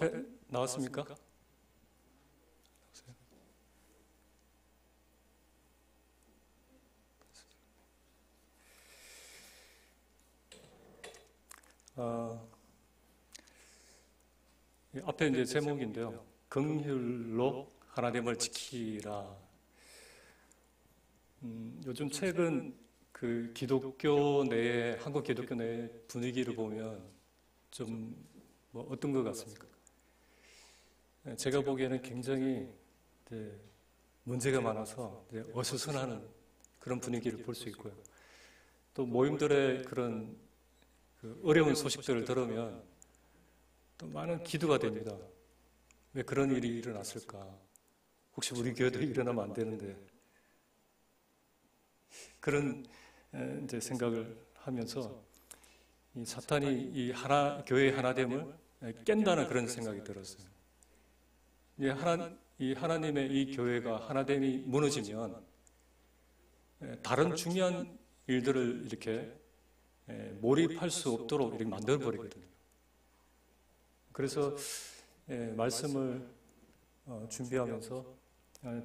앞에 나왔습니까? 앞에 이제 제목인데요. 긍휼로 하나됨을 지키라. 요즘 최근 그 기독교 내에, 한국 기독교 내의 분위기를 보면 좀 뭐 어떤 것 같습니까? 제가 보기에는 굉장히 문제가 많아서 어수선하는 그런 분위기를 볼 수 있고요. 또 모임들의 그런 어려운 소식들을 들으면 또 많은 기도가 됩니다. 왜 그런 일이 일어났을까? 혹시 우리 교회도 일어나면 안 되는데, 그런 이제 생각을 하면서 이 사탄이 이 교회의 하나됨을 깬다는 그런 생각이 들었어요. 이 하나님의 이 교회가 하나됨이 무너지면 다른 중요한 일들을 이렇게 몰입할 수 없도록 이렇게 만들어버리거든요. 그래서 말씀을 준비하면서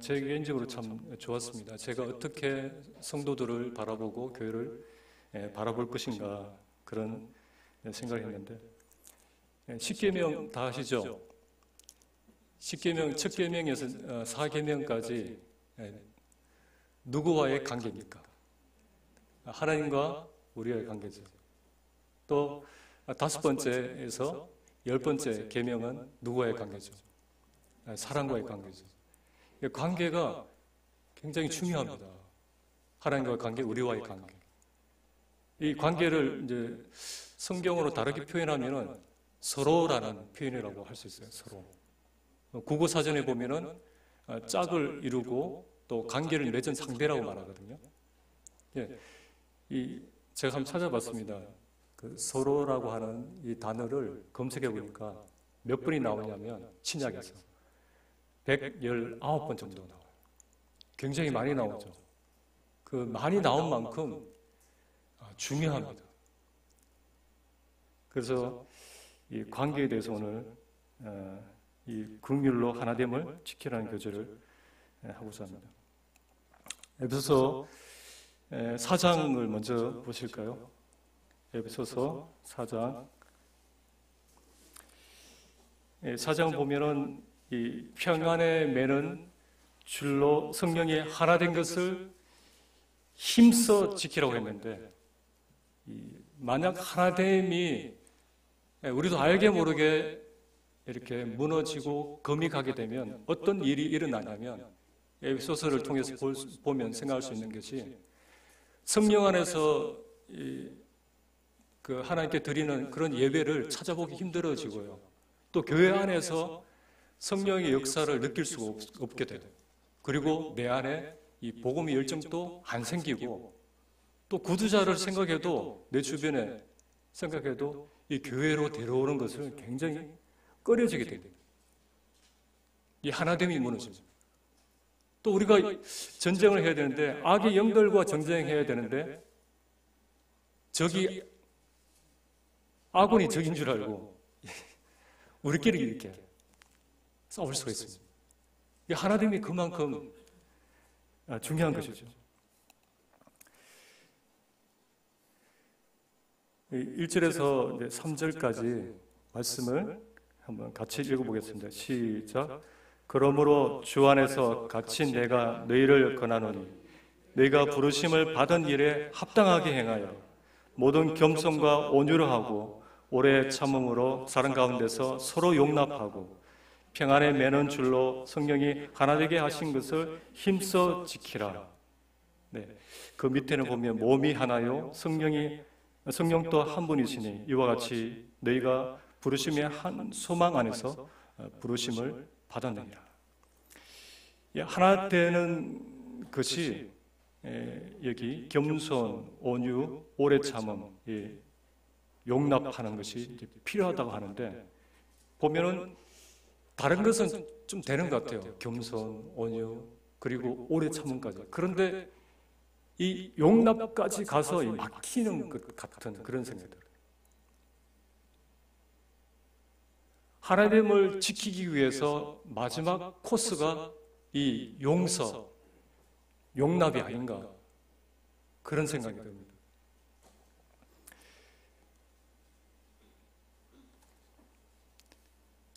제 개인적으로 참 좋았습니다. 제가 어떻게 성도들을 바라보고 교회를 바라볼 것인가, 그런 생각을 했는데, 십계명 다 아시죠? 십계명, 첫 계명에서 사계명까지 누구와의 관계입니까? 하나님과 우리와의 관계죠. 또 다섯 번째에서 열 번째 계명은 누구와의 관계죠? 사랑과의 관계죠. 관계가 굉장히 중요합니다. 하나님과의 관계, 우리와의 관계. 이 관계를 이제 성경으로 다르게 표현하면은 서로라는 표현이라고 할 수 있어요. 서로. 국어 사전에 보면은 짝을 이루고 또 관계를 맺은 상대라고 말하거든요. 제가 한번 찾아봤습니다. 그 서로라고 하는 이 단어를 검색해 보니까 몇 번이 나오냐면 신약에서 119번 정도 나와요. 굉장히 많이 나오죠. 그 많이 나온 만큼 중요합니다. 그래서 이 관계에 대해서 오늘 이 긍휼로 하나됨을 지키라는 교제를 하고자 합니다. 에베소서 4장을 먼저 보실까요? 에베소서 4장. 4장 보면은 이 평안에 매는 줄로 성령이 하나 된 것을 힘써 지키라고 했는데, 만약 하나됨이 우리도 알게 모르게 이렇게 무너지고 금이 가게 되면 어떤 일이 일어나냐면, 에베소서를 통해서 보면 생각할 수 있는 것이, 성령 안에서 그 하나님께 드리는 그런 예배를 찾아보기 힘들어지고요. 또 교회 안에서 성령의 역사를 느낄 수가 없게 돼요. 그리고 내 안에 이 복음의 열정도 안 생기고, 또 구두자를 생각해도, 내 주변에 생각해도 이 교회로 데려오는 것을 굉장히 꺼려지게 됩니다. 이 하나됨이 무너집니다. 또 우리가 전쟁을 해야 되는데, 악의 영들과 전쟁해야 되는데, 아군이 적인 줄 알고 우리끼리 이렇게 싸울 수가 있습니다. 이 하나됨이 그만큼 중요한 것이죠. 1절에서 3절까지 말씀을 한번 같이 읽어보겠습니다. 시작. 그러므로 주 안에서 같이 내가 너희를 권하노니 너희가 부르심을 받은 일에 합당하게 행하여 모든 겸손과 온유를 하고 오래 참음으로 사랑 가운데서 서로 용납하고 평안에 매는 줄로 성령이 하나 되게 하신 것을 힘써 지키라. 그 밑에는 보면 몸이 하나요 성령도 한 분이시니 이와 같이 너희가 부르심의 한 소망 안에서 부르심을 받았느니라. 하나 되는 것이 여기 겸손, 온유, 오래 참음, 용납하는 것이 필요하다고 하는데, 보면은 다른 것은 좀 되는 것 같아요. 겸손, 온유, 그리고 오래 참음까지. 그런데 이 용납까지 가서 막히는 것 같은 그런 생각이 들어요. 하나님을 지키기 위해서 마지막 코스가 이 용서, 용납이 아닌가, 그런 생각이 듭니다.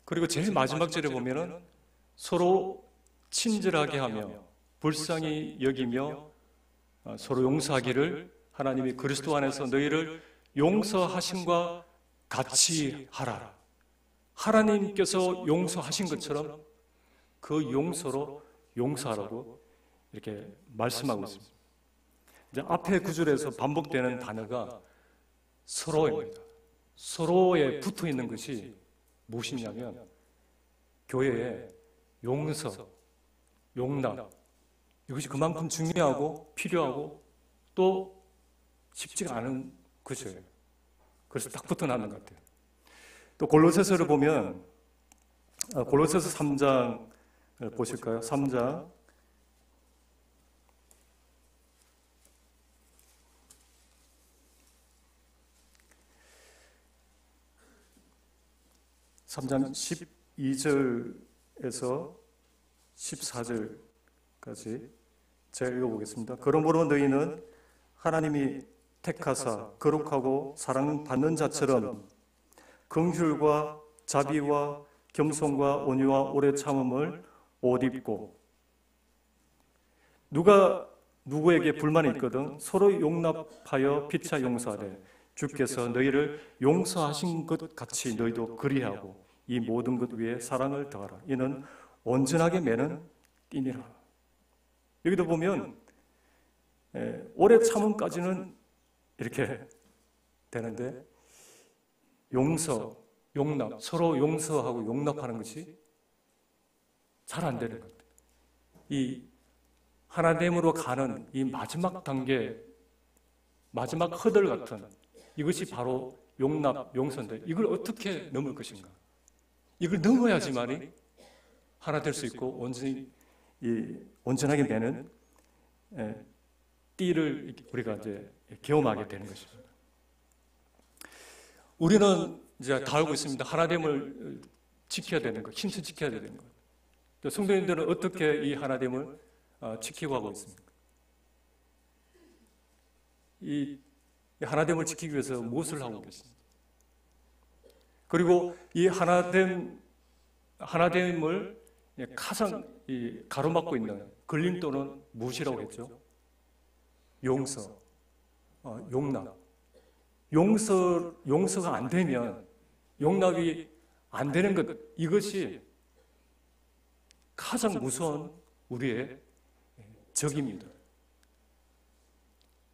그리고 제일 마지막 절에 보면은 서로 친절하게 하며 불쌍히 여기며 서로 용서하기를 하나님이 그리스도 안에서 너희를 용서하심과 같이 하라. 하나님께서 용서하신 것처럼 그 용서로 용서하라고 이렇게 말씀하고 있습니다. 이제 앞에 구절에서 반복되는 단어가 서로입니다. 서로에 붙어 있는 것이 무엇이냐면 교회에 용서, 용납, 이것이 그만큼 중요하고 필요하고 또 쉽지가 않은 것이에요. 그래서 딱 붙어나는 것 같아요. 또 골로새서를 보면 골로새서 3장 보실까요? 3장 12절에서 14절까지 제가 읽어보겠습니다. 그러므로 너희는 하나님이 택하사 거룩하고 사랑받는 자처럼 긍휼과 자비와 겸손과 온유와 오래 참음을 옷 입고, 누가 누구에게 불만이 있거든 서로 용납하여 피차 용서하되 주께서 너희를 용서하신 것 같이 너희도 그리하고 이 모든 것 위에 사랑을 더하라. 이는 온전하게 매는 띠니라. 여기도 보면 오래 참음까지는 이렇게 되는데 용서, 용납, 서로 용서하고 용납하는 것이 잘 안 되는 것 같아요. 이 하나됨으로 가는 이 마지막 단계, 마지막 허들 같은 이것이 바로 용납, 용서인데 이걸 어떻게 넘을 것인가? 이걸 넘어야지만이 하나 될 수 있고 온전하게 매는 띠를 우리가 이제 경험하게 되는 것입니다. 우리는 이제 다 알고 있습니다. 하나됨을 지켜야 되는 것, 힘써 지켜야 되는 것. 또 성도님들은 어떻게 이 하나됨을 지키고 하고 있습니까? 이 하나됨을 지키기 위해서 무엇을 하고 계십니까? 그리고 이 하나됨을 가장 가로막고 있는 걸림돌은 무엇이라고 했죠? 용서, 용납. 용서가 안 되면, 용납이 안 되는 것, 이것이 가장 무서운 우리의 적입니다.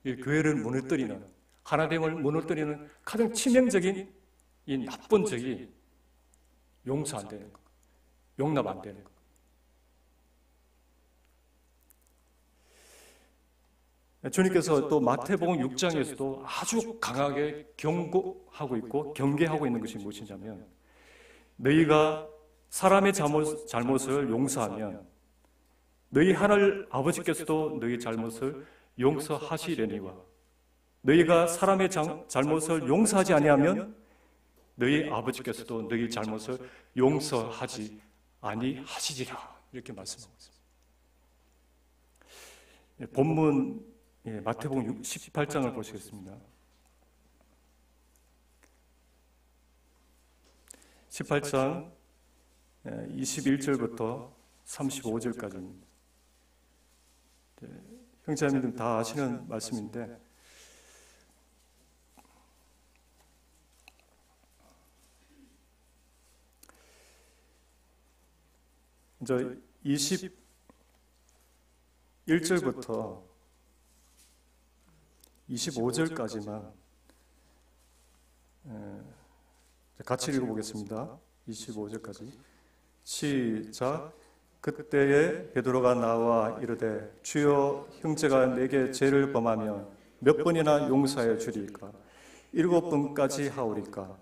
이 교회를 무너뜨리는, 하나됨을 무너뜨리는 가장 치명적인 이 나쁜 적이 용서 안 되는 것, 용납 안 되는 것. 주님께서 또 마태복음 6장에서도 아주 강하게 경고하고 있고 경계하고 있는 것이 무엇이냐면, 너희가 사람의 잘못을 용서하면 너희 하늘 아버지께서도 너희 잘못을 용서하시려니와, 너희가 사람의 잘못을 용서하지 아니하면 너희 아버지께서도 너희 잘못을 용서하지 아니하시리라, 이렇게 말씀하고 있습니다. 본문 마태복음 18장을 보시겠습니다. 18장 21절부터 35절까지입니다. 형제자매들 다 아시는 말씀인데, 이제 21절부터 25절까지만 같이 읽어보겠습니다. 25절까지 시작. 그때에 베드로가 나와 이르되 주여, 형제가 내게 죄를 범하면 몇 번이나 용서하여 주리까? 7번까지 하오리까?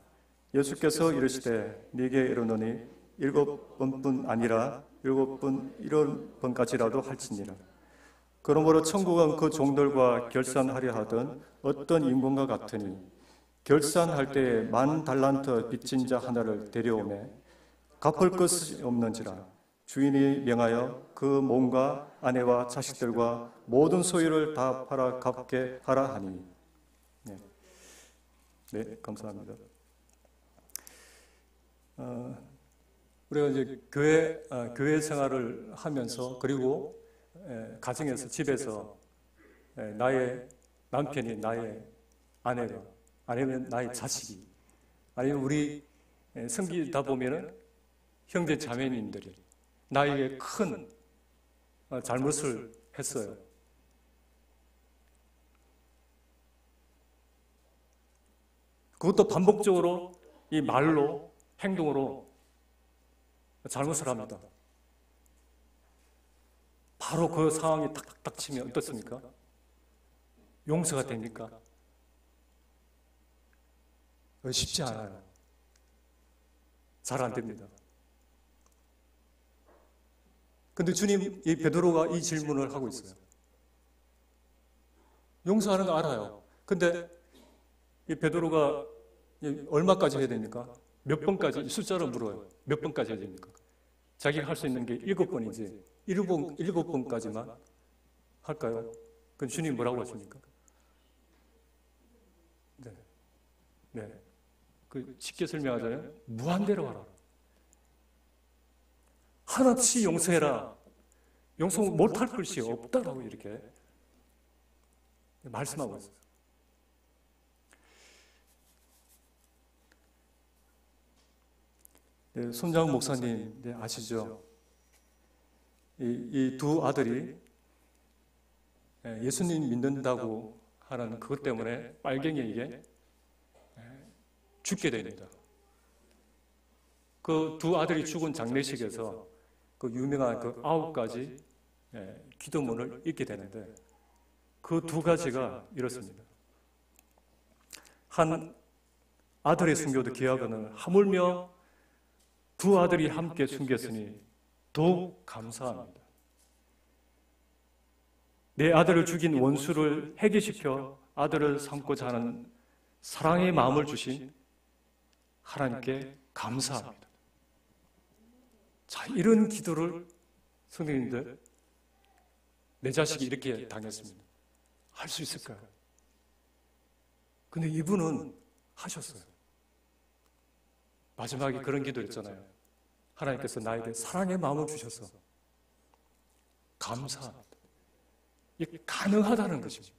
예수께서 이르시되 네게 이르노니 7번뿐 아니라 7번까지라도 할지니라. 그러므로 천국은 그 종들과 결산하려 하던 어떤 인군과 같으니, 결산할 때에 10,000달란트 빚진 자 하나를 데려오매 갚을 것이 없는지라 주인이 명하여 그 몸과 아내와 자식들과 모든 소유를 다 팔아 갚게 하라 하니. 네, 감사합니다. 우리가 이제 교회 생활을 하면서 그리고 가정에서 집에서 나의 남편이 나의 아내가 아니면 나의 자식이 아니면 우리 섬기다 보면은 형제 자매님들이 나에게 큰 잘못을 했어요. 그것도 반복적으로 이 말로 행동으로 잘못을 합니다. 바로 그 상황이 탁탁 치면 어떻습니까? 용서가 됩니까? 쉽지 않아요. 잘 안 됩니다. 근데 주님, 이 베드로가 이 질문을 하고 있어요. 용서하는 거 알아요. 근데 이 베드로가 얼마까지 해야 됩니까? 몇 번까지, 숫자로 물어요. 몇 번까지 해야 됩니까? 자기가 할 수 있는 게 7번이지. 7번까지만 할까요? 그럼 주님 뭐라고 하십니까? 네. 그 쉽게 설명하자면 무한대로 하라. 하나씩 용서해라. 용서 못할 것이 없다라고 이렇게 말씀하고 있어요. 네, 손장 목사님 아시죠? 이 두 아들이 예수님 믿는다고 하는 그것 때문에 빨갱이에게 죽게 됩니다. 그 두 아들이 죽은 장례식에서 그 유명한 그 9가지 기도문을 읽게 되는데 그 2가지가 이렇습니다. 한 아들의 순교도 기하거늘 하물며 두 아들이 함께 숨겼으니 더욱 감사합니다. 내 아들을 죽인 원수를 해결시켜 아들을 삼고자 하는 사랑의 마음을 주신 하나님께 감사합니다. 자, 이런 기도를 성도님들, 내 자식이 이렇게 당했습니다. 할 수 있을까요? 근데 이분은 하셨어요. 마지막에 그런 기도를 했잖아요. 하나님께서 나에게 사랑의 마음을 주셔서 감사합니다. 이게 가능하다는 것입니다.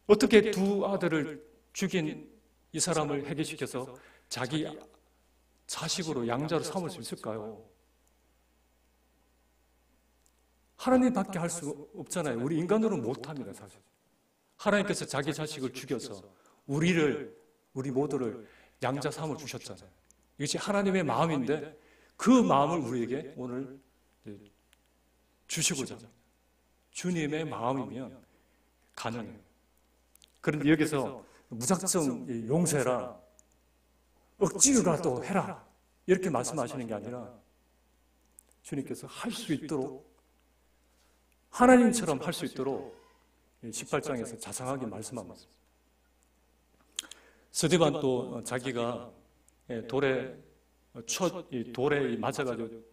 어떻게 두 아들을 죽인 이 사람을 해결시켜서 자기 자식으로 양자로 삼을 수 있을까요? 하나님밖에 할 수 없잖아요. 우리 인간으로는 못합니다, 사실. 하나님께서 자기 자식을 죽여서 우리 모두를 양자 삼아 주셨잖아요. 이것이 하나님의 마음인데 그 마음을 우리에게 오늘 주시고자 합니다. 주님의 마음이면 가능해요. 그런데 여기서 무작정 용서해라, 억지로라도 해라 이렇게 말씀하시는 게 아니라 주님께서 할 수 있도록 하나님처럼 할 수 있도록 18장에서 자상하게 말씀하고 있습니다. 스데반 또 자기가 돌에 맞아가지고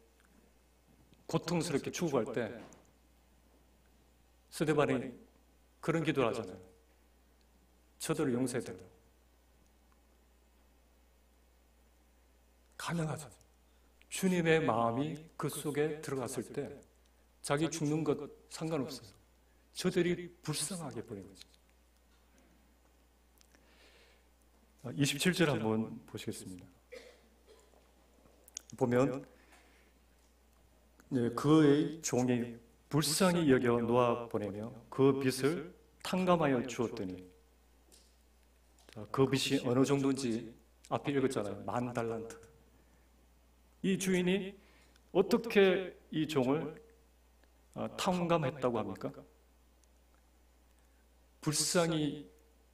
고통스럽게 죽어갈 때 스데반이 그런 기도를 하잖아요. 저들을 용서해달라. 가능하죠. 주님의 마음이 그 속에 들어갔을 때 자기 죽는 것 상관없어요. 저들이 불쌍하게 보이는 거죠. 27절 한번 보시겠습니다. 보면 그의 종이 불쌍히 여겨 놓아 보내며 그 빚을 탕감하여 주었더니, 그 빚이 어느 정도인지 앞에 읽었잖아요. 10,000달란트. 이 주인이 어떻게 이 종을 탕감했다고 합니까? 불쌍히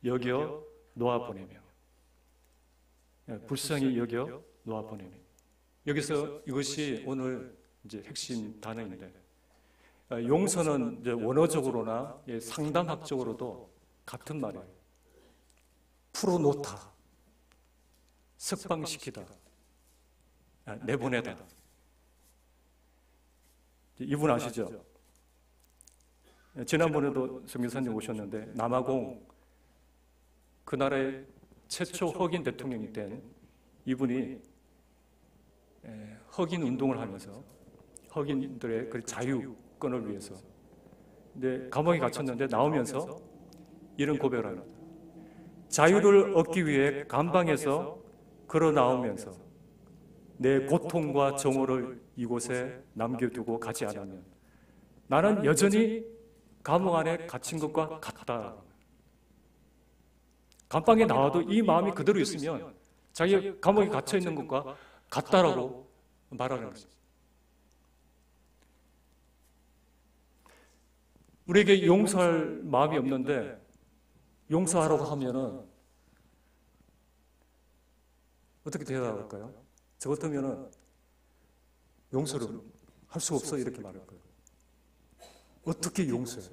여겨 놓아 보내며, 불쌍히 여겨 놓아 보내며. 여기서 이것이 오늘 이제 핵심 단어인데, 용서는 이제 원어적으로나 상담학적으로도 같은 말이에요. 풀어놓다, 석방시키다, 내보내다. 이분 아시죠? 지난번에도 성교사님 오셨는데 남아공 그 나라의 최초 흑인 대통령이 된 이분이 흑인 운동을 하면서 흑인들의 그 자유권을 위해서 감옥에 갇혔는데 나오면서 이런 고백을 합니다. 자유를 얻기 위해 감방에서 걸어 나오면서 내 고통과 정오를 이곳에 남겨두고 가지 않으면 나는 여전히 감옥 안에 갇힌 것과 같다. 감방에 나와도 이 마음이 그대로 있으면 자기가 감옥에 갇혀 있는 것과 같다라고 말하는 거죠. 우리에게 용서할 마음이 없는데 용서하라고 하면은 어떻게 대답할까요? 저 같으면은 용서를 할 수 없어 이렇게 말할 거예요. 어떻게 용서해요?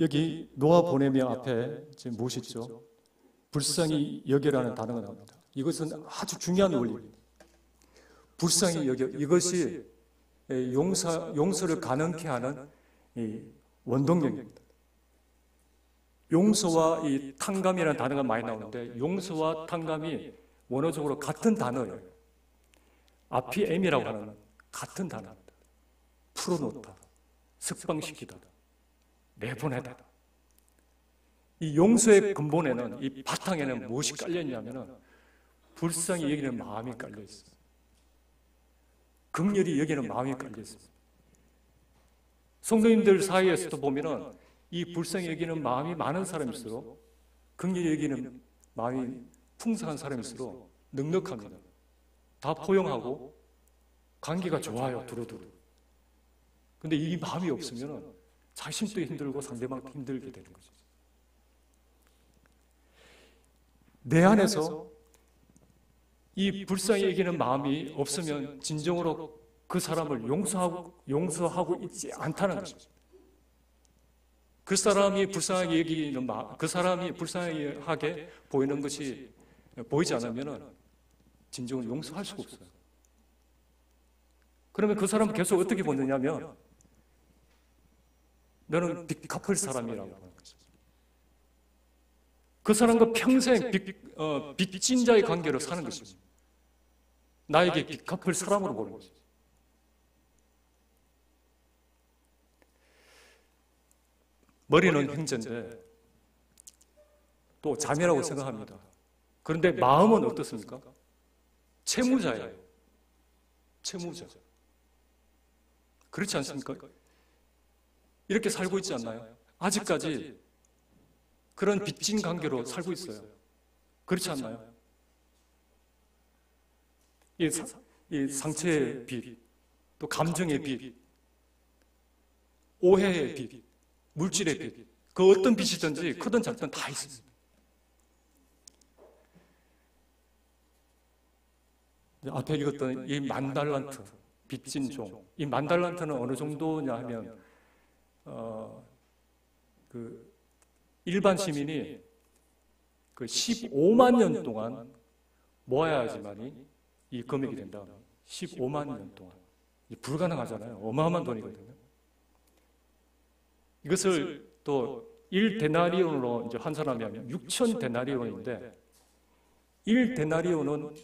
여기 놓아 보내며 앞에 지금 무엇이죠? 불쌍히 여겨라는 단어가 나옵니다. 이것은 아주 중요한 원리입니다. 불쌍히 여겨, 이것이 용서를 가능케 하는 원동력입니다. 용서와 이 탕감이라는 단어가 많이 나오는데 용서와 탕감이 원어적으로 같은 단어예요. 아피엠이라고 하는 같은 단어입니다. 풀어놓다, 석방시키다, 내보내다. 이 용서의 근본에는, 이 바탕에는 무엇이 깔려있냐면 불쌍히 여기는 마음이 깔려있어요. 긍휼히 여기는 마음이 깔려있어요. 성도님들 사이에서도 보면은 이 불쌍히 여기는 마음이 많은 사람일수록, 긍휼히 여기는 마음이 풍성한 사람일수록 넉넉합니다. 다 포용하고 관계가 좋아요, 두루두루. 근데 이 마음이 없으면 자신도 힘들고 상대방도 힘들게 되는 거죠. 내 안에서 이 불쌍히 여기는 마음이 없으면 진정으로 그 사람을 용서하고 있지 않다는 것입니다. 그 사람이 불쌍하게 여기는 마음, 그 사람이 불쌍하게 보이는 것이 보이지 않으면 진정으로 용서할 수가 없어요. 그러면 그 사람은 계속 어떻게 보느냐면 너는 빚 갚을 사람이라고 하는 거죠. 그 사람과 평생 빚진 자의 관계로 사는 것입니다. 나에게 빚 갚을 사람으로 보는 거죠. 머리는 형제인데 또 자매라고 생각합니다. 그런데 마음은 어떻습니까? 채무자예요. 채무자. 그렇지 않습니까? 이렇게 살고 있지 않나요? 아직까지 그런 빚진 관계로 살고 있어요. 그렇지 않나요? 이 상처의 빚, 또 감정의 빚, 오해의 빚, 물질의 빚, 그 어떤 빚이든지 크든 작든 다 있습니다. 앞에 읽었던 이 10,000달란트, 빚진 종. 이 10,000달란트는 어느 정도냐 하면, 그 일반 시민이 그 15만 년 동안 모아야지만이 이 금액이 된다. 15만 년 동안. 불가능하잖아요. 어마어마한 돈이거든요. 이것을 또 1데나리온으로 이제 환산하면 6,000데나리온인데 1데나리온은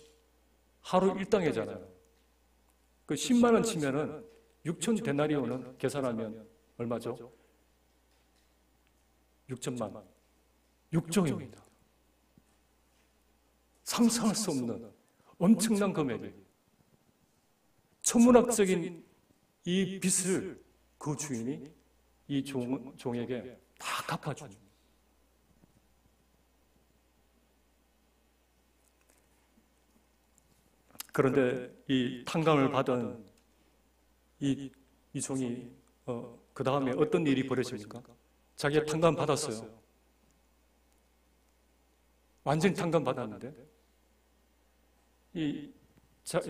하루 1당이잖아요. 그 10만 원 치면은 6,000데나리온은 계산하면 얼마죠? 6천만 원. 6조입니다. 상상할 수 없는 엄청난 금액이 천문학적인 이 빚을 그 주인이 이 종에게 다 갚아줍니다. 그런데 이 탕감을 받은 이 종이 그 다음에 어떤 일이 벌어집니까? 자기가 탕감 받았어요. 완전히 탕감 받았는데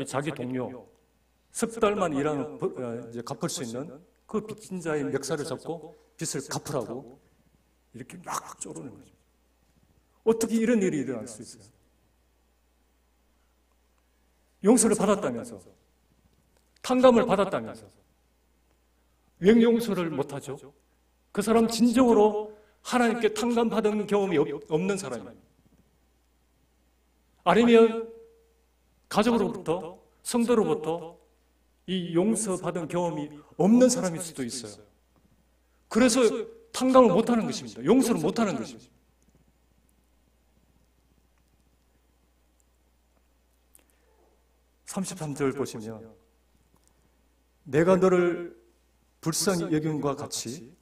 자기 동료 석 달만 일하면 이제 갚을 수 있는 그 빚진 자의 멱살을 잡고 빚을 갚으라고 이렇게 막 쪼르는 거죠. 어떻게 이런 일이 일어날 수 있어요? 용서를 받았다면서, 탕감을 받았다면서 왜 용서를 못하죠? 그 사람 진정으로 하나님께 탕감받은 경험이 없는 사람이에요. 아니면 가족으로부터, 성도로부터 이 용서받은 경험이 없는 사람일 수도 있어요. 그래서 탕감을 못하는 것입니다. 용서를 못하는 것입니다. (33절) 보시면 내가 너를 불쌍히 여김과 같이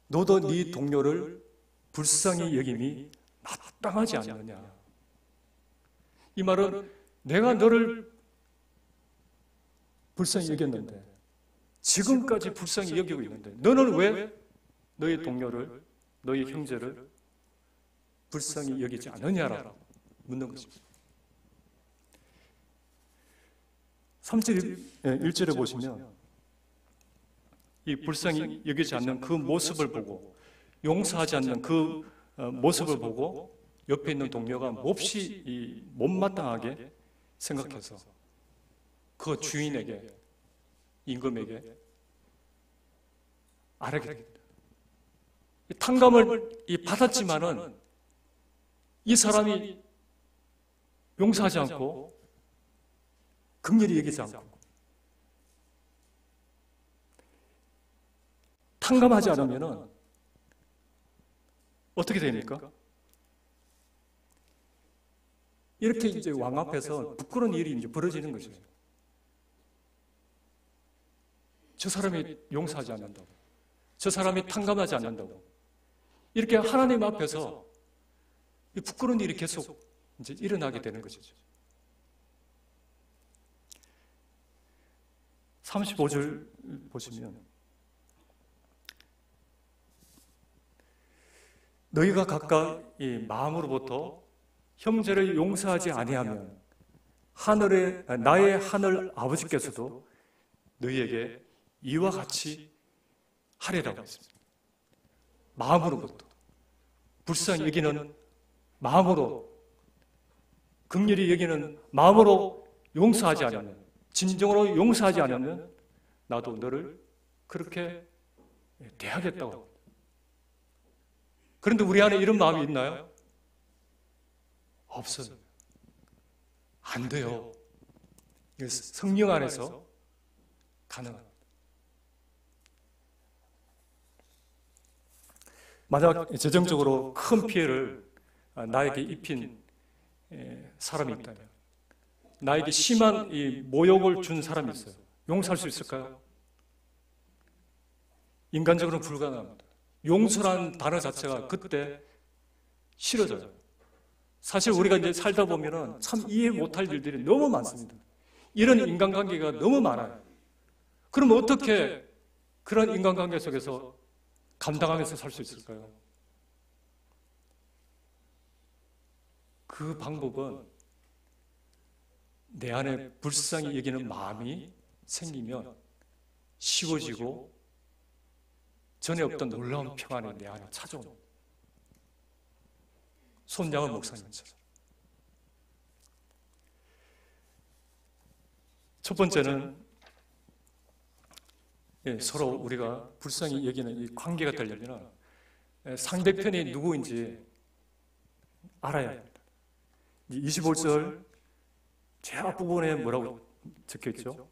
너도 네 동료를 불쌍히 여김이 마땅하지 않느냐. 이 말은 내가 너를 불쌍히 여겼는데, 지금까지 불쌍히 여기고 있는데 너는 왜 너의 동료를, 너의 형제를 불쌍히 여기지 않느냐라고 묻는 것입니다. 1절에 보시면 이 불쌍히 여기지 않는 그 모습을 보고, 용서하지 않는 그 모습을 보고 옆에 있는 동료가 몹시 못마땅하게 생각해서 그 주인에게, 임금에게 아뢰게 됩니다. 탕감을 받았지만은 이 사람이 용서하지 않고 긍휼히 여기지 않고 탕감하지 않으면 어떻게 됩니까? 이렇게 이제 왕 앞에서 부끄러운 일이 이제 벌어지는 것이죠. 저 사람이 용서하지 않는다고, 저 사람이 탕감하지 않는다고, 이렇게 하나님 앞에서 부끄러운 일이 계속 이제 일어나게 되는 것이죠. 35절 보시면 너희가 각각 이 마음으로부터 형제를 용서하지 아니하면 나의 하늘 아버지께서도 너희에게 이와 같이 하리라고 했습니다. 마음으로부터, 불쌍히 여기는 마음으로, 긍휼히 여기는 마음으로 용서하지 않으면, 진정으로 용서하지 않으면 나도 너를 그렇게 대하겠다고. 그런데 우리 안에 이런 마음이 있나요? 없어요. 안 돼요. 성령 안에서 가능합니다. 만약 재정적으로 큰 피해를 나에게 입힌 사람이 있다면, 나에게 심한 모욕을 준 사람이 있어요. 용서할 수 있을까요? 인간적으로는 불가능합니다. 용서라는 단어 자체가 그때 싫어져요. 사실 우리가 이제 살다 보면은 참 이해 못할 일들이 너무 많습니다. 이런 인간관계가 너무 많아요. 그럼 어떻게 그런 인간관계 속에서 감당하면서 살 수 있을까요? 그 방법은 내 안에 불쌍히 여기는 마음이 생기면 쉬워지고 전에 없던 놀라운 평안이 내 안에 찾아옵니다. 손양은 목사님처럼. 첫 번째는 서로 우리가 불쌍히 여기는 이 관계가 되려면 상대편이 누구인지 알아야 합니다. 25절 제 앞부분에 뭐라고 적혀있죠?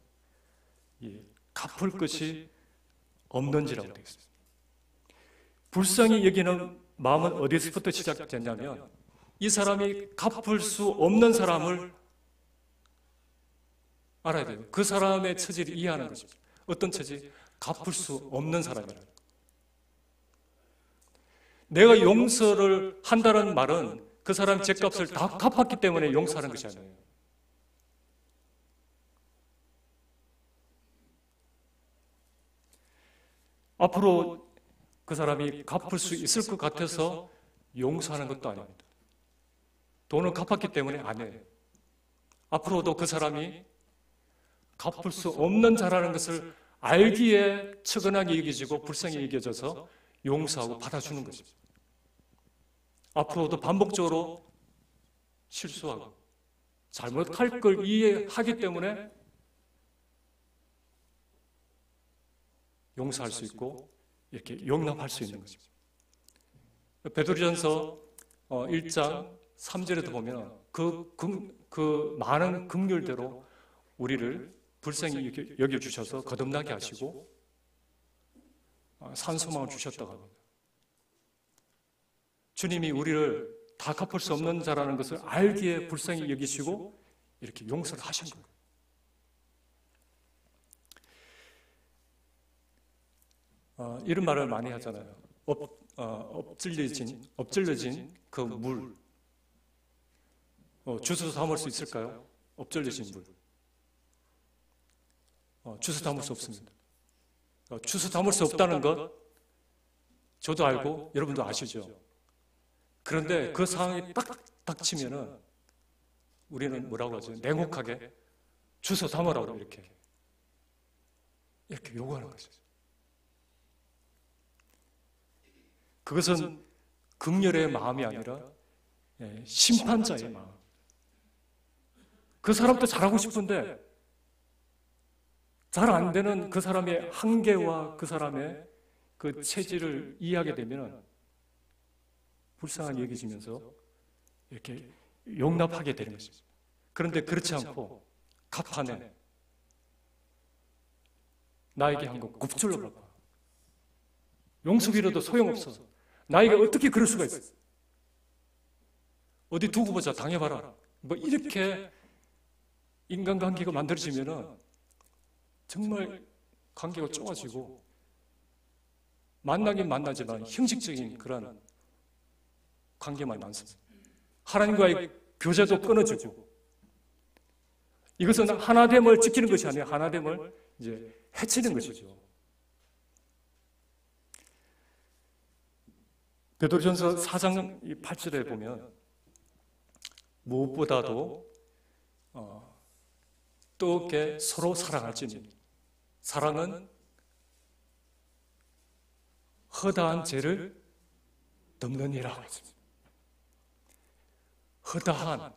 갚을 것이 없는지라고 되어 있습니다. 불쌍히 여기는 마음은 어디서부터 시작됐냐면 이 사람이 갚을 수 없는 사람을 알아야 돼요. 그 사람의 처지를 이해하는 것입니다. 어떤 처지? 갚을 수 없는 사람이라. 내가 용서를 한다는 말은 그 사람이 죗값을 다 갚았기 때문에 용서하는 것이 아니에요. 앞으로 그 사람이 갚을 수 있을 것 같아서 용서하는 것도 아닙니다. 돈을 갚았기 때문에 안 해요. 앞으로도 그 사람이 갚을 수 없는 자라는 것을 알기에 측은하게 여겨지고 불쌍히 여겨져서 용서하고 받아주는 것입니다. 앞으로도 반복적으로 실수하고 잘못할 걸 이해하기 때문에 용서할 수 있고 이렇게 용납할 수 있는 것입니다. 베드로전서 1장 3절에도 보면 그 많은 긍휼대로 우리를 불쌍히 여겨주셔서 거듭나게 하시고 산소망을 주셨다고 합니다. 주님이 우리를 다 갚을 수 없는 자라는 것을 알기에 불쌍히 여기시고 이렇게 용서를 하신 거예요. 이런 말을 많이 하잖아요. 엎질러진 그 물. 주워 담을 수 있을까요? 엎질러진 물. 주워 담을 수 없습니다. 주워 담을 수 없다는 것 저도 알고 여러분도 아시죠? 그런데 그 상황이 딱 닥치면은 우리는 뭐라고 하죠? 냉혹하게 주워 담으라고 이렇게 요구하는 것이죠. 그것은 긍휼의 마음이 아니라 심판자의 마음. 그 사람도 잘하고 싶은데 잘 안 되는 그 사람의 한계와 그 사람의 그 체질을 이해하게 되면 불쌍하게 여기지면서 이렇게 용납하게 되는 것입니다. 그런데 그렇지 않고 갑판에 나에게 한 거 곱줄로 봐봐. 용서비로도 소용없어. 나에게 어떻게 그럴 수가 있어? 어디 두고 보자, 당해봐라. 뭐 이렇게 인간관계가 만들어지면은 정말 관계가 좁아지고 만나긴 만나지만 형식적인 그런 관계만 많습니다. 하나님과의 교제도 끊어지고 이것은 하나됨을 지키는 것이 아니라 하나됨을 이제 해치는 것이죠. 베드로전서 4장 8절에 보면 무엇보다도 뜨겁게 서로 사랑할지니 사랑은 허다한 죄를 덮느니라. 허다한,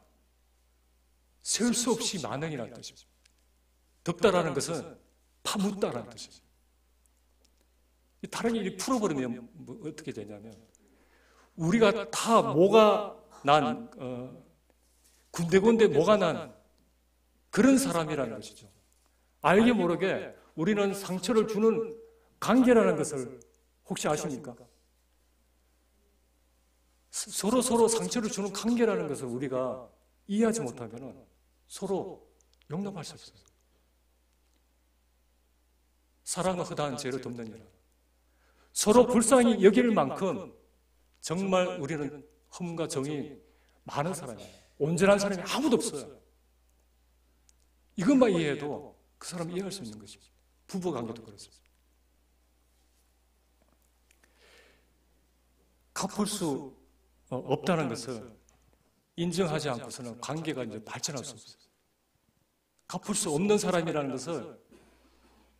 셀 수 없이 많은이라는 뜻입니다. 덮다라는 것은 파묻다라는 뜻이죠. 다른 일이 풀어버리면 뭐 어떻게 되냐면 우리가 다 뭐가 난 군데군데 뭐가 난 그런 사람이라는 것이죠. 알게 모르게 우리는 상처를 주는 관계라는 것을 혹시 아십니까? 서로 상처를 주는 관계라는 것을 우리가 이해하지 못하면 서로 용납할 수 없어요. 사랑은 허다한 죄를 덮느니라. 서로 불쌍히 여길 만큼 정말 우리는 흠과 정이 많은 사람이에요. 온전한 사람이 아무도 없어요. 이것만 이해해도 그 사람 이해할 수 있는 것입니다. 부부관계도 그렇습니다. 갚을 수 없다는 것을 인정하지 않고서는 관계가 이제 발전할 수 없어요. 갚을 수 없는 사람이라는 것을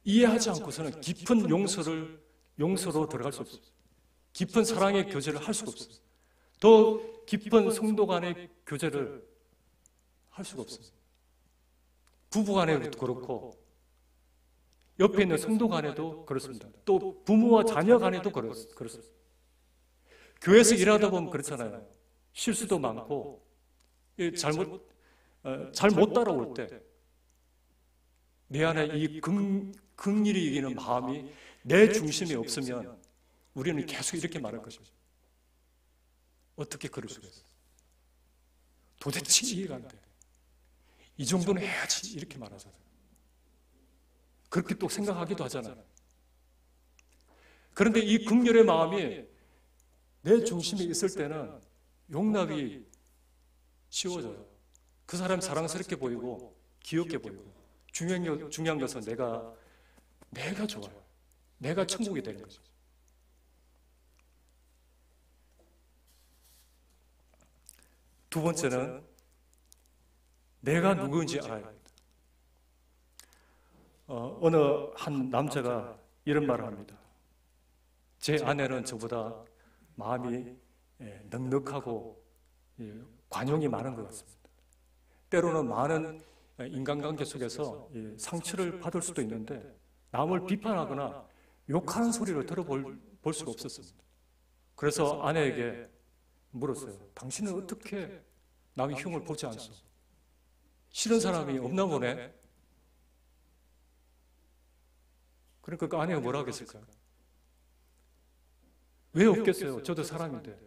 이해하지 않고서는 깊은 용서로 들어갈 수 없어요. 깊은 사랑의 교제를 할 수가 없어요. 더 깊은 성도 간의 교제를 할 수가 없어요. 부부 간에도 그렇고 옆에 있는 성도 간에도 그렇습니다. 또 부모와 자녀 간에도 그렇습니다. 교회에서 일하다 보면 그렇잖아요. 실수도 많고 잘 못 따라올 때 내 안에 이 긍휼히 여기는 마음이 내 중심에 없으면 우리는 계속 이렇게 말할 것입니다. 어떻게 그럴 수가 있어요? 도대체 이해가 안 돼. 이 정도는 해야지 이렇게 말하잖아요. 그렇게 또 생각하기도 하잖아요. 그런데 이 긍휼의 마음이 내 중심에 있을 때는 용납이 쉬워져요. 그 사람 사랑스럽게 보이고 귀엽게 보이고 중요한 것은 내가 좋아요. 내가 천국이 되는 거죠. 두 번째는 내가 누구인지 알아야 합니다. 어느 한 남자가 이런 말을 합니다. 제 아내는 저보다 마음이 넉넉하고 관용이 많은 것 같습니다. 때로는 많은 인간관계 속에서 상처를 받을 수도 있는데 남을 비판하거나 욕하는 소리를 들어볼 수가 없었습니다. 그래서 아내에게 물었어요. 당신은 어떻게 남의 흉을 보지 않소? 싫은 사람이 없나 보네? 그러니까 그 아내가 뭐라고 했을까요? 왜 없겠어요? 저도 사람인데.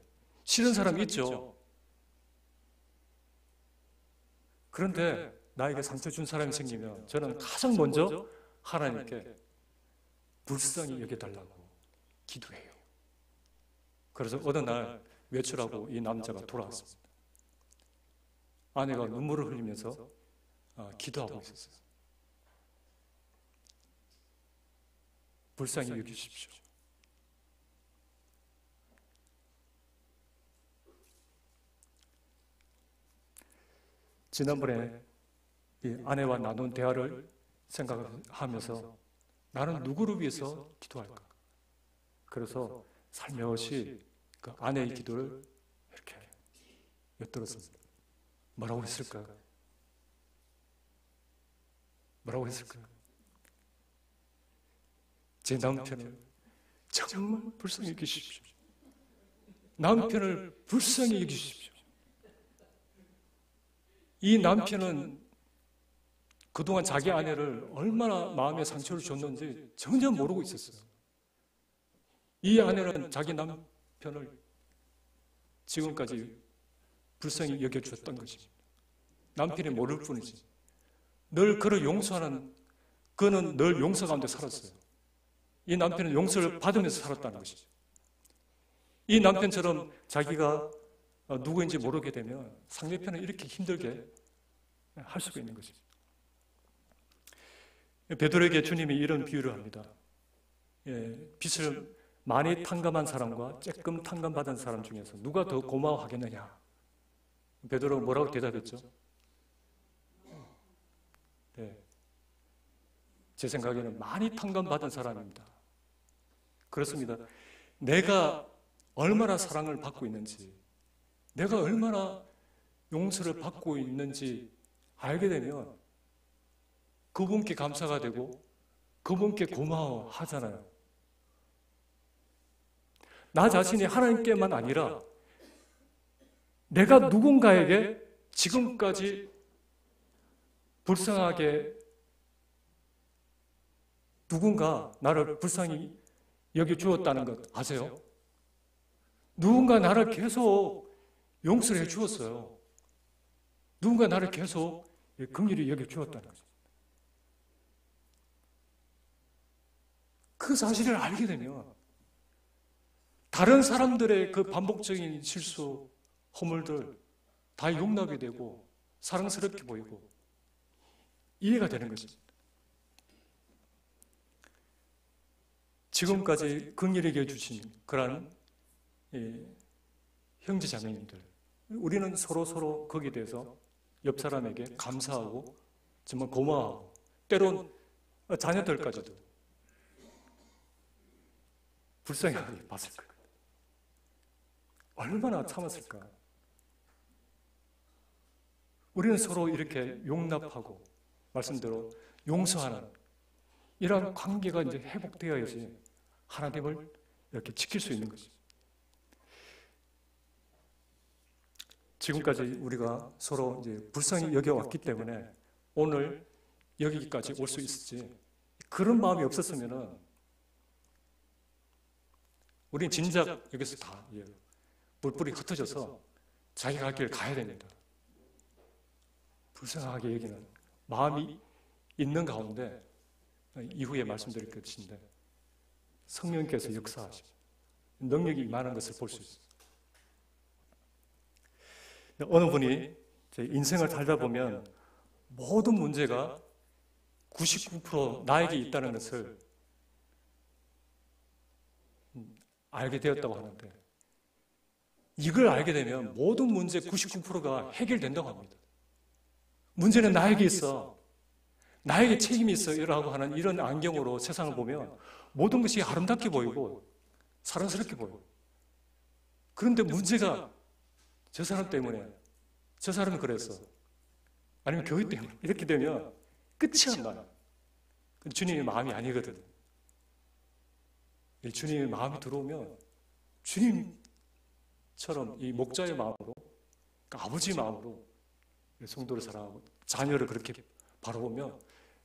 싫은 사람이 있죠. 그런데 나에게 상처 준 사람이 생기면 저는 가장 먼저 하나님께 불쌍히 여겨달라고 기도해요. 그래서 어느 날 외출하고 이 남자가 돌아왔습니다. 아내가 눈물을 흘리면서 기도하고 있었어요. 불쌍히 여기십시오. 지난번에 이 아내와 나눈 대화를 생각하면서 나는 누구를 위해서 기도할까? 그래서 살며시 그 아내의 기도를 이렇게 엿들었습니다. 뭐라고 했을까요? 뭐라고 했을까요? 제 남편을 정말 불쌍히 여기십시오. 남편을 불쌍히 여기십시오. 이 남편은 그동안 자기 아내를 얼마나 마음에 상처를 줬는지 전혀 모르고 있었어요. 이 아내는 자기 남편을 지금까지 불쌍히 여겨주었던 것입니다. 남편이 모를 뿐이지. 늘 그를 용서하는, 그는 늘 용서 가운데 살았어요. 이 남편은 용서를 받으면서 살았다는 것이죠. 이 남편처럼 자기가 누구인지 모르게 되면 상대편을 이렇게 힘들게 할 수가 있는 것입니다. 베드로에게 주님이 이런 비유를 합니다. 빚을 많이 탕감한 사람과 조금 탕감받은 사람 중에서 누가 더 고마워하겠느냐? 베드로가 뭐라고 대답했죠? 네. 제 생각에는 많이 탕감받은 사람입니다. 그렇습니다. 내가 얼마나 사랑을 받고 있는지, 내가 얼마나 용서를 받고 있는지 알게 되면 그분께 감사가 되고 그분께 고마워하잖아요. 나 자신이 하나님께만 아니라 내가 누군가에게 지금까지 불쌍하게 누군가 나를 불쌍히 여겨주었다는 것 아세요? 누군가 나를 계속 용서를 해주었어요. 누군가 나를 계속 긍휼히 여겨주었다는 거죠. 그 사실을 알게 되면 다른 사람들의 그 반복적인 실수, 허물들 다 용납이 되고 사랑스럽게 보이고 이해가 되는 것입니다. 지금까지 긍휼히 여겨주신 그러한 형제 자매님들, 우리는 서로 거기에 대해서 옆 사람에게 감사하고 정말 고마워하고 때론 자녀들까지도 불쌍하게 봤을 거예요. 얼마나 참았을까? 우리는 서로 이렇게 용납하고 말씀대로 용서하는 이런 관계가 이제 회복되어야지 하나님을 이렇게 지킬 수 있는 것입니다. 지금까지 우리가 서로 이제 불쌍히 여겨왔기 때문에 오늘 여기까지 올 수 있었지. 그런 마음이 없었으면은 우리는 진작 여기서 다 뿔뿔이 흩어져서 자기 갈 길을 가야 됩니다. 불쌍하게 여기는 마음이 있는 가운데 이후에 말씀드릴 것인데 성령께서 역사하시고 능력이 임하는 것을 볼 수 있습니다. 어느 분이 제 인생을 살다 보면 모든 문제가 99% 나에게 있다는 것을 알게 되었다고 하는데 이걸 알게 되면 모든 문제 99%가 해결된다고 합니다. 문제는 나에게 있어. 나에게 책임이 있어. 이라고 하는 이런 안경으로 세상을 보면 모든 것이 아름답게 보이고 사랑스럽게 보여요. 그런데 문제가 저 사람 때문에 저 사람이 그랬어. 아니면 교회 때문에 이렇게 되면 끝이 안 나요. 주님의 마음이 아니거든. 주님의 마음이 들어오면 주님처럼 이 목자의 마음으로, 그러니까 아버지 마음으로 성도를 사랑하고 자녀를 그렇게 바라보면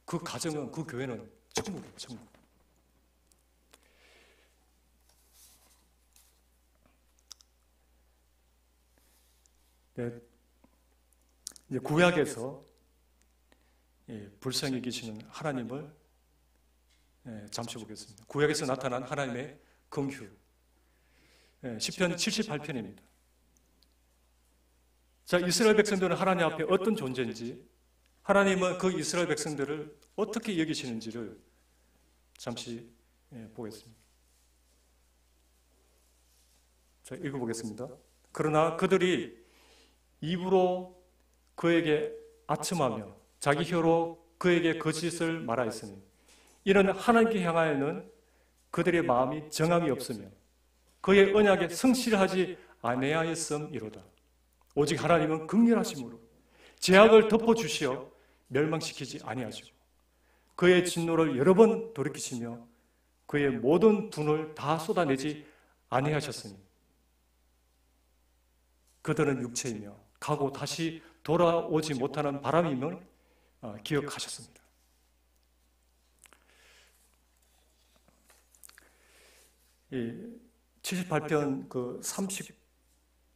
그 가정은, 그 교회는 천국이에요, 천국. 네, 이제 구약에서 불쌍히 계시는 하나님을 잠시 보겠습니다. 구약에서 나타난 하나님의 긍휼, 시편 78편입니다. 자, 이스라엘 백성들은 하나님 앞에 어떤 존재인지, 하나님은 그 이스라엘 백성들을 어떻게 여기시는지를 잠시 보겠습니다. 자, 읽어보겠습니다. 그러나 그들이 입으로 그에게 아첨하며 자기 혀로 그에게 거짓을 말하였으니 이는 하나님께 향하여는 그들의 마음이 정함이 없으며 그의 언약에 성실하지 아니하였음이로다. 오직 하나님은 긍휼하심으로 죄악을 덮어주시어 멸망시키지 아니하시고 그의 진노를 여러 번 돌이키시며 그의 모든 분을 다 쏟아내지 아니하셨으니 그들은 육체이며 가고 다시 돌아오지 못하는 바람임을 기억하셨습니다. 이 78편 그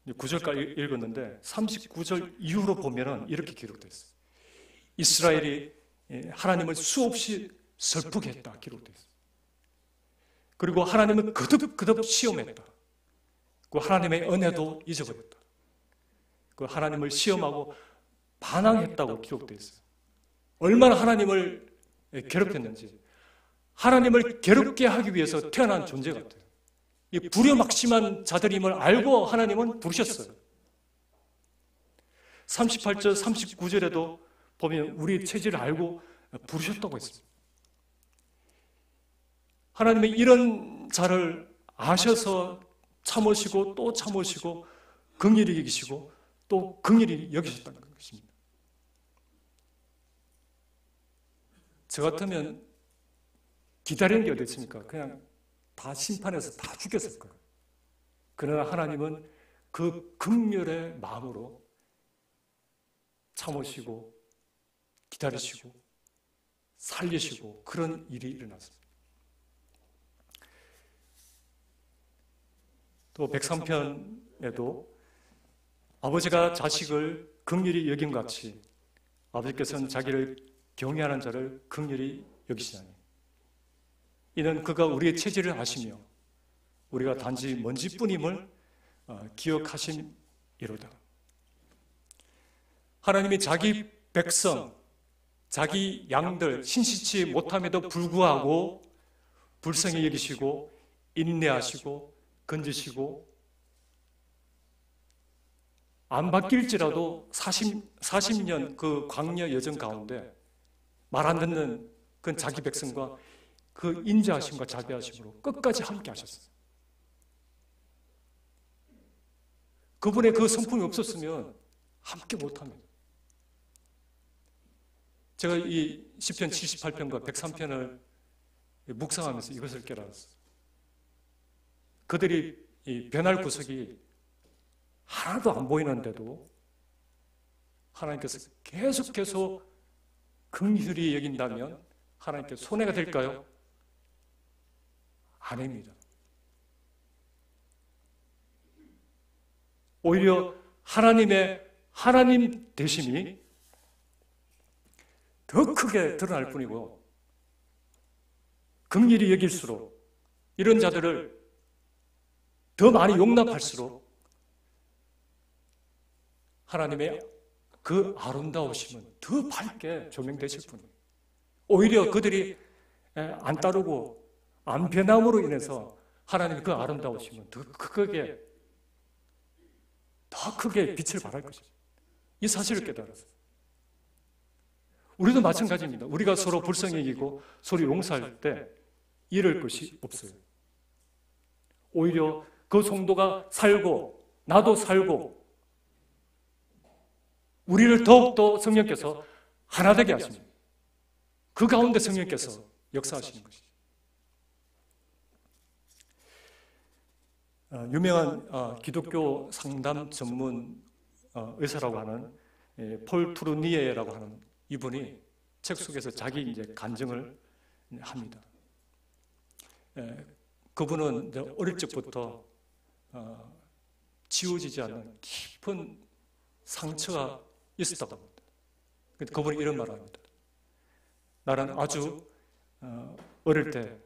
39절까지 읽었는데 39절 이후로 보면은 이렇게 기록되어 있어요. 이스라엘이 하나님을 수없이 슬프게 했다 기록되어 있어요. 그리고 하나님을 거듭 시험했다. 그 하나님의 은혜도 잊어버렸다. 그 하나님을 시험하고 반항했다고 기록되어 있어요. 얼마나 하나님을 괴롭혔는지, 하나님을 괴롭게 하기 위해서 태어난 존재 같아요. 이 불효막심한 자들임을 알고 하나님은 부르셨어요. 38절, 39절에도 보면 우리 체질을 알고 부르셨다고 했습니다. 하나님이 이런 자를 아셔서 참으시고 또 참으시고 긍휼히 여기시고 또 긍휼히 여기셨다는 것입니다. 저 같으면 기다리는 게 어디 있습니까? 그냥 다 심판해서 다 죽였을 거예요. 그러나 하나님은 그 긍휼의 마음으로 참으시고 기다리시고 살리시고 그런 일이 일어났습니다. 또 103편에도 아버지가 자식을 긍휼히 여김 같이 아버지께서는 자기를 경외하는 자를 긍휼히 여기시나니 이는 그가 우리의 체질을 아시며 우리가 단지 먼지뿐임을 기억하심이로다. 하나님이 자기 백성, 자기 양들 신실치 못함에도 불구하고 불쌍히 여기시고 인내하시고 건지시고 안 바뀔지라도 40년 그 광야 여정 가운데 말 안 듣는 그 자기 백성과 그 인자하심과 자비하심으로 끝까지 함께 하셨어요. 그분의 그 성품이 없었으면 함께 못합니다. 제가 이 시편 78편과 103편을 묵상하면서 이것을 깨달았어요. 그들이 이 변할 구석이 하나도 안 보이는데도 하나님께서 계속해서 긍휼히 여긴다면 하나님께 손해가 될까요? 아닙니다. 오히려 하나님의 하나님 되심이 더 크게 드러날 뿐이고 긍휼히 여길수록 이런 자들을 더 많이 용납할수록 하나님의 그 아름다우심은 더 밝게 조명되실 뿐이에요. 오히려 그들이 안 따르고 안 변함으로 인해서 하나님의 그 아름다우심은 더 크게 빛을 발할 것입니다. 이 사실을 깨달았어요. 우리도 마찬가지입니다. 우리가 서로 불쌍히 여기고 서로 용서할 때 이럴 것이 없어요. 오히려 그 성도가 살고 나도 살고 우리를 더욱더 성령께서 하나 되게 하십니다. 그 가운데 성령께서 역사하시는 것이죠. 유명한 기독교 상담 전문 의사라고 하는 폴 투르니에라고 하는 이분이 책 속에서 자기 이제 간증을 합니다. 그분은 이제 어릴 적부터 지워지지 않는 깊은 상처가 있었다고 합니다. 그분이 이런 말을 합니다. 나는 아주 어릴 때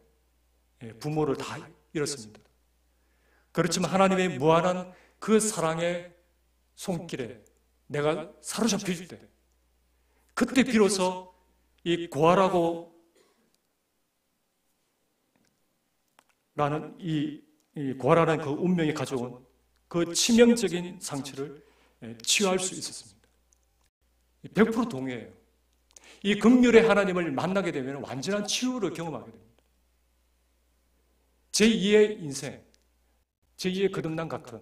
부모를 다 잃었습니다. 그렇지만 하나님의 무한한 그 사랑의 손길에 내가 사로잡힐 때, 그때 비로소 이 고아라고 라는 이 고아라는 그 운명이 가져온 그 치명적인 상처를 치유할 수 있었습니다. 100% 동의해요. 이 긍휼의 하나님을 만나게 되면 완전한 치유를 경험하게 됩니다. 제2의 인생, 제2의 거듭남 같은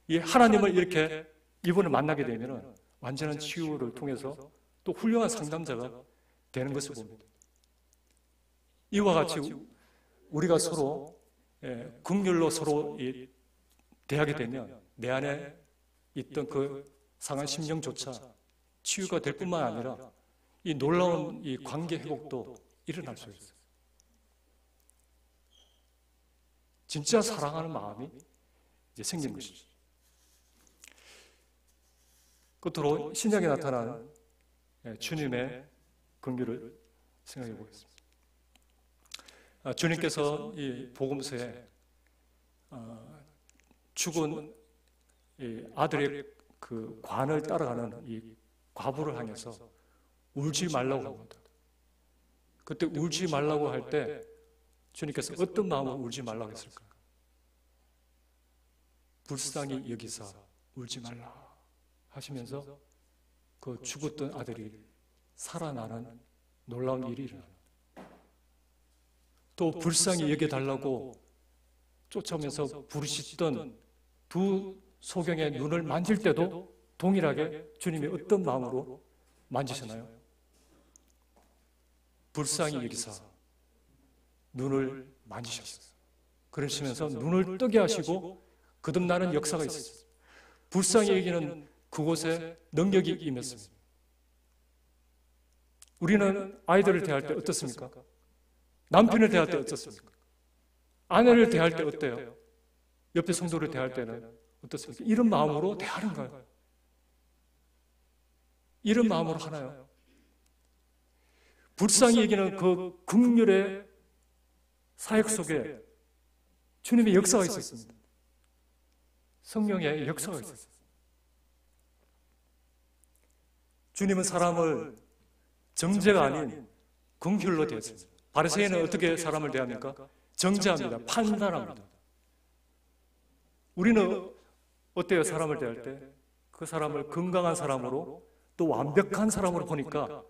이 하나님을 이렇게 이분을 만나게 되면 완전한 치유를 통해서 또 훌륭한 상담자가 되는 것을 봅니다. 이와 같이 우리가 서로 긍휼로 서로 대하게 되면 내 안에 있던 그 상한 심령조차 치유가 될 뿐만 아니라 이 놀라운 이 관계 회복도 일어날 수 있어요. 진짜 사랑하는 마음이 이제 생긴 것이죠. 끝으로 신약에 나타난 주님의 긍휼을 생각해 보겠습니다. 주님께서 이 복음서에 죽은 아들의 그 관을 따라가는 이 과부를 향해서 울지 말라고 합니다. 그때 울지 말라고 할 때 주님께서 어떤 마음으로 울지 말라고 했을까? 불쌍히 여기사 울지 말라 하시면서 그 죽었던 아들이 살아나는 놀라운 일이 일어납니다. 또 불쌍히 여겨달라고 쫓아오면서 부르시던 두 소경의 눈을 만질 때도 동일하게 주님이 어떤 마음으로 만지셨나요? 불쌍히 여기사 눈을 만지셨어요. 그러시면서 눈을 뜨게 하시고 거듭나는 역사가 있었어요. 불쌍히 여기는 그곳에 능력이 임했습니다. 우리는 아이들을 대할 때 어떻습니까? 남편을 대할 때 어떻습니까? 아내를 대할 때 어때요? 옆에 성도를 대할 때는 어떻습니까? 이런 마음으로 대하는가요? 이런 마음으로 하나요? 불쌍히 여기는 그 긍휼의 사역 속에 주님의 역사가 있었습니다. 성령의 역사가 있었습니다. 주님은 사람을 정죄가 아닌 긍휼로 대했습니다. 바리새인은 어떻게 사람을 대합니까? 정죄합니다. 판단합니다. 우리는 어때요? 사람을 대할 때 그 사람을 건강한 사람으로 또 완벽한 사람으로 보니까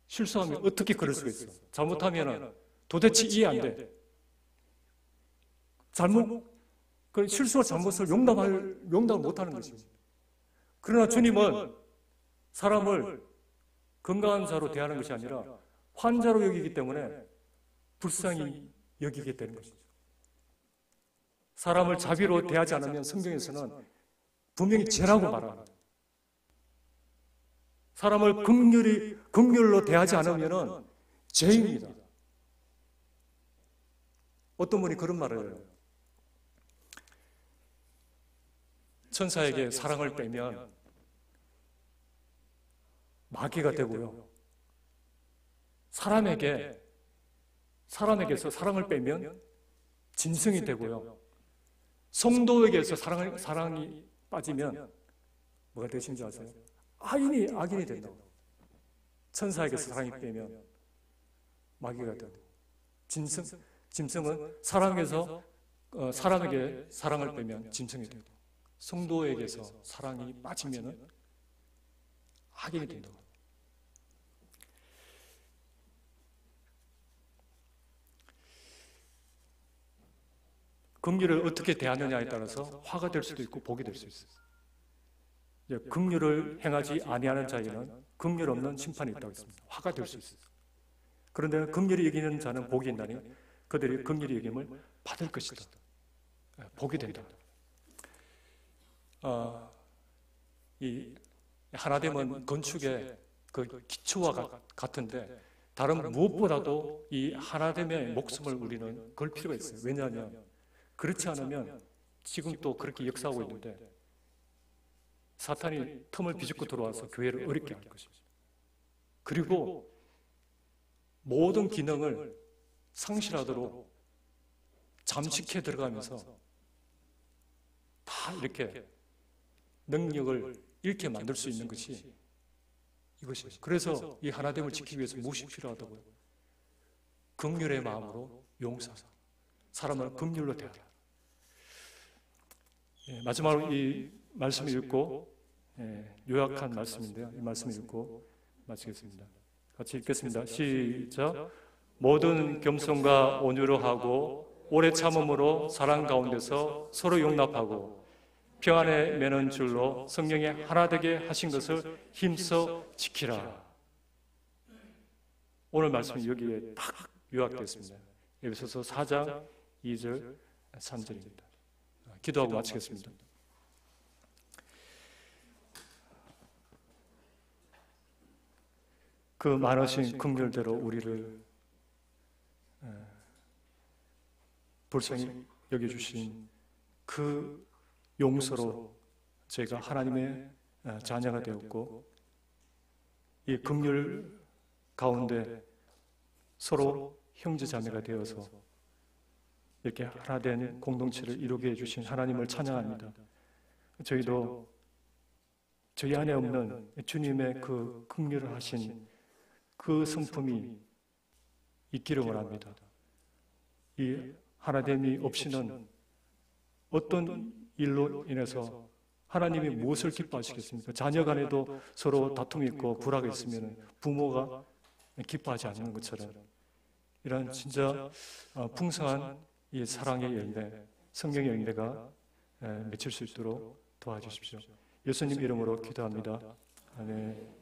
실수하면 어떻게 그럴 수가 있어요? 잘못하면 도대체 이해 안 돼. 실수와 잘못을 용납을 못하는 것입니다. 그러나 주님은 사람을 건강한 자로 대하는 것이 아니라 환자로 여기기 때문에 불쌍히 여기게 되는 것이죠. 사람을 자비로 대하지 않으면 성경에서는 분명히 죄라고 말합니다. 사람을 긍휼로 대하지 않으면 죄입니다. 어떤 분이 그런 말을 해요. 천사에게 사랑을 빼면 마귀가 되고요. 사람에게서 사랑을 빼면 진성이 되고요. 성도에게서 사랑이 빠지면 뭐가 되신지 아세요? 악인이 된다고. 천사에게서 사랑이 빼면 마귀가 되고, 짐승은 사람에게 사랑을 빼면 짐승이 되고, 성도에게서 사랑이 빠지면 악인이 된다고. 긍휼을 어떻게 대하느냐에 따라서 화가 될 수도 있고 복이 될 수 있어요. 긍휼을 행하지 아니하는 자에게는 긍휼 없는 심판이 있다고 했습니다. 화가 될 수 있어요. 그런데 긍휼히 여기는 자는 복이 있나니 그들이 긍휼히 여김을 받을 것이다. 복이 된다. 이 하나됨은 건축의 그 기초와 같은데 다른 무엇보다도 이 하나됨의 목숨을 우리는 걸 필요가 있어요. 왜냐하면 그렇지 않으면 지금 또 그렇게 역사하고 있는데 사탄이 틈을 비집고 들어와서 교회를 어렵게 할 것입니다. 그리고 모든 기능을 상실하도록 잠식해 들어가면서 다 이렇게 능력을 잃게 만들 수 있는 것이 이것입니다. 그래서 이 하나됨을 지키기 위해서 무엇이 필요하다고요? 긍휼의 마음으로 용서하라. 사람을 긍휼로 대하라. 마지막으로 이 말씀을 읽고 요약한 말씀인데요. 이 말씀을 읽고 마치겠습니다. 같이 읽겠습니다. 시작. 모든 겸손과 온유로 하고 오래 참음으로 사랑 가운데서 서로 용납하고 평안에 매는 줄로 성령이 하나 되게 하신 것을 힘써 지키라. 오늘 말씀이 여기에 딱 요약되었습니다. 에베소서 4장 2절 3절입니다. 기도하고 마치겠습니다. 그 많으신 긍휼대로 우리를 불쌍히 여겨주신 그 용서로 저희가 하나님의 자녀가 되었고 이 긍휼 가운데 서로 형제자매가 되어서 이렇게 하나 된 공동체를 이루게 해주신 하나님을 찬양합니다. 저희도 저희 안에 없는 주님의 그 긍휼을 하신 그 성품이 있기를 원합니다. 이 하나됨이 없이는 어떤 일로 인해서 하나님이 무엇을 기뻐하시겠습니까? 자녀 간에도 서로 다툼이 있고 불화가 있으면 부모가 기뻐하지 않는 것처럼 이런 진짜 풍성한 이 사랑의 열매, 성령의 열매가 맺힐 수 있도록 도와주십시오. 예수님 이름으로 기도합니다. 아멘.